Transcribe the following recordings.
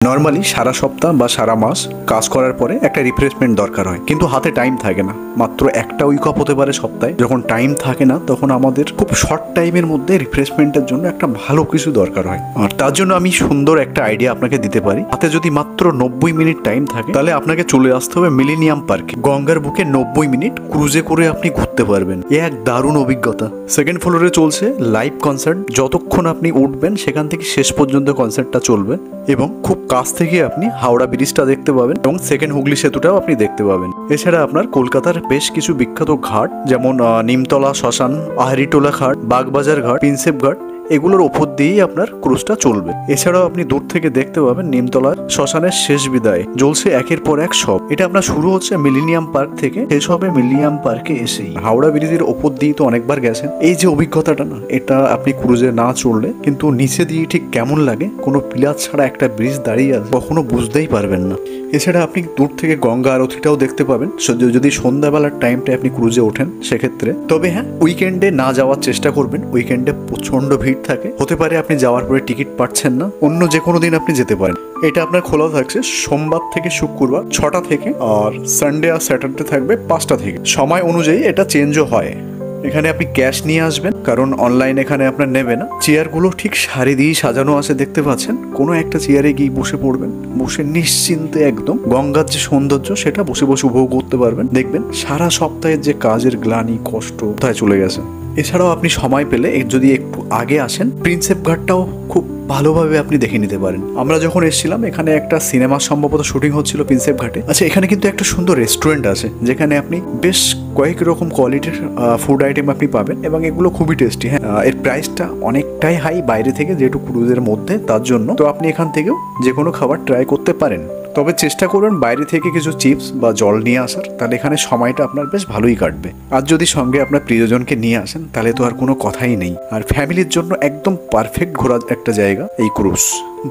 Normally সারা সপ্তাহ বা সারা মাস কাজ করার পরে একটা রিফ্রেশমেন্ট দরকার হয়, কিন্তু হাতে টাইম থাকে না। মাত্র একটা উইক অফ হতে পারে সপ্তাহে। যখন টাইম থাকে না তখন আমাদের খুব শর্ট টাইমের মধ্যে রিফ্রেশমেন্টের জন্য একটা ভালো কিছু দরকার হয়। আর তার জন্য আমি সুন্দর একটা আইডিয়া আপনাকে দিতে পারি। হাতে যদি মাত্র 90 মিনিট টাইম থাকে তাহলে আপনাকে চলে আসতে হবে মিলেনিয়াম পার্কে। গঙ্গার বুকে 90 মিনিট ক্রুজে করে আপনি ঘুরতে পারবেন। এ এক দারুণ অভিজ্ঞতা। সেকেন্ড ফ্লোরে চলছে লাইভ কনসার্ট। যতক্ষণ আপনি উঠবেন সেখান থেকে শেষ পর্যন্ত কনসার্টটা চলবে এবং খুব কাছ থেকে আপনি হাওড়া ব্রিজটা দেখতে পাবেন এবং সেকেন্ড হুগলি সেতুটাও আপনি দেখতে পাবেন। এছাড়া আপনার কলকাতার বেশ কিছু বিখ্যাত ঘাট যেমন নিমতলা শ্মশান, আহারিটোলা ঘাট, বাগবাজার ঘাট, প্রিন্সেপ ঘাট, এগুলোর ওপর দিয়েই আপনার ক্রুজটা চলবে। এছাড়াও আপনি দূর থেকে দেখতে পাবেন নিমতলা শ্মশানের শেষ বিদায়। জ্বলছে একের পর এক সব। এটা আপনার শুরু হচ্ছে মিলেনিয়াম পার্ক থেকে, শেষ হবে মিলেনিয়াম পার্কে এসেই। হাওড়া ব্রিজের ওপর দিয়ে তো অনেকবার গেছেন। এই যে অভিজ্ঞতাটা না, এটা আপনি ক্রুজে না চড়লে কিন্তু নিচে দিয়ে ঠিক কেমন লাগে, কোনো পিলার ছাড়া একটা ব্রিজ দাঁড়িয়ে আছে, কখনো বুঝতেই পারবেন না। এছাড়া আপনি দূর থেকে গঙ্গা আরতিটাও দেখতে পাবেন যদি সন্ধ্যাবেলার টাইমটা আপনি ক্রুজে ওঠেন সেক্ষেত্রে। তবে হ্যাঁ, উইকেন্ডে না যাওয়ার চেষ্টা করবেন। উইকেন্ডে প্রচন্ড ভিড় থাকে। হতে পারে আপনি যাওয়ার পরে টিকিট পাচ্ছেন না, অন্য যে কোনো দিন আপনি যেতে পারেন। এটা আপনার খোলা থাকছে সোমবার থেকে শুক্রবার 6টা থেকে, আর সানডে আর স্যাটারডে থাকবে 5টা থেকে। সময় অনুযায়ী এটা চেঞ্জও হয়। এখানে আপনি ক্যাশ নিয়ে আসবেন, কারণ অনলাইন এখানে আপনার নেবে না। চেয়ারগুলো ঠিক সারি দিয়ে সাজানো আছে, দেখতে পাচ্ছেন। কোনো একটা চেয়ারে গিয়ে বসে পড়বেন, বসে নিশ্চিন্তে একদম গঙ্গার যে সৌন্দর্য সেটা বসে বসে উপভোগ করতে পারবেন। দেখবেন সারা সপ্তাহের যে কাজের গ্লানি কষ্ট কোথায় চলে গেছে। এছাড়াও আপনি সময় পেলে যদি একটু আগে আসেন, প্রিন্সেপ ঘাটটাও খুব ভালোভাবে আপনি দেখে নিতে পারেন। আমরা যখন এসেছিলাম এখানে একটা সিনেমা সম্ভবত শুটিং হচ্ছিল প্রিন্সেপ ঘাটে। আচ্ছা, এখানে কিন্তু একটা সুন্দর রেস্টুরেন্ট আছে যেখানে আপনি বেশ কয়েক রকম কোয়ালিটির ফুড আইটেম আপনি পাবেন এবং এগুলো খুবই টেস্টি। হ্যাঁ, এর প্রাইসটা অনেকটাই হাই বাইরে থেকে, যেহেতু ক্রুজের মধ্যে, তার জন্য তো আপনি এখান থেকেও যে কোনো খাবার ট্রাই করতে পারেন। তবে চেষ্টা করবেন বাইরে থেকে কিছু চিপস বা জল নিয়ে আসার, তাহলে এখানে সময়টা আপনার বেশ ভালোই কাটবে। আর যদি সঙ্গে আপনার প্রিয়জনকে নিয়ে আসেন তাহলে তো আর কোনো কথাই নেই। আর ফ্যামিলির জন্য একদম পারফেক্ট ঘোরার একটা জায়গা এই ক্রুজ।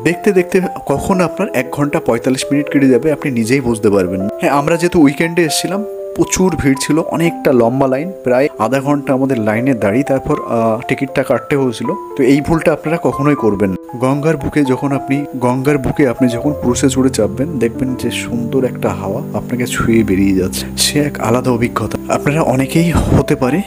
দেখতে দেখতে কখন আপনার 1 ঘন্টা 45 মিনিট কেটে যাবে আপনি নিজেই বুঝতে পারবেন। হ্যাঁ, আমরা যেহেতু উইকেন্ডে এসেছিলাম, প্রচুর ভিড় ছিল, অনেকটা লম্বা লাইন, প্রায় আধা ঘন্টা আমাদের লাইনে দাঁড়িয়ে তারপর টিকিটটা কাটতে হয়েছিল। তো এই ভুলটা আপনারা কখনোই করবেন। গঙ্গার বুকে আপনি যখন ক্রুজে চড়ে চাপবেন, দেখবেন যে সুন্দর একটা হাওয়া আপনাকে ছুঁয়ে বেরিয়ে যাচ্ছে। সে এক আলাদা অভিজ্ঞতা। আপনারা অনেকেই হতে পারে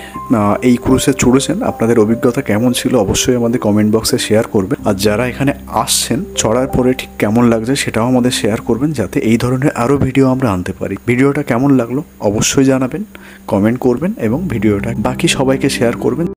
এই ক্রুজে চড়েছেন, আপনাদের অভিজ্ঞতা কেমন ছিল অবশ্যই আমাদের কমেন্ট বক্সে শেয়ার করবেন। আর যারা এখানে আসছেন চড়ার পরে ঠিক কেমন লাগছে সেটাও আমাদের শেয়ার করবেন, যাতে এই ধরনের আরও ভিডিও আমরা আনতে পারি। ভিডিওটা কেমন লাগলো অবশ্যই জানাবেন, কমেন্ট করবেন এবং ভিডিওটা বাকি সবাইকে শেয়ার করবেন।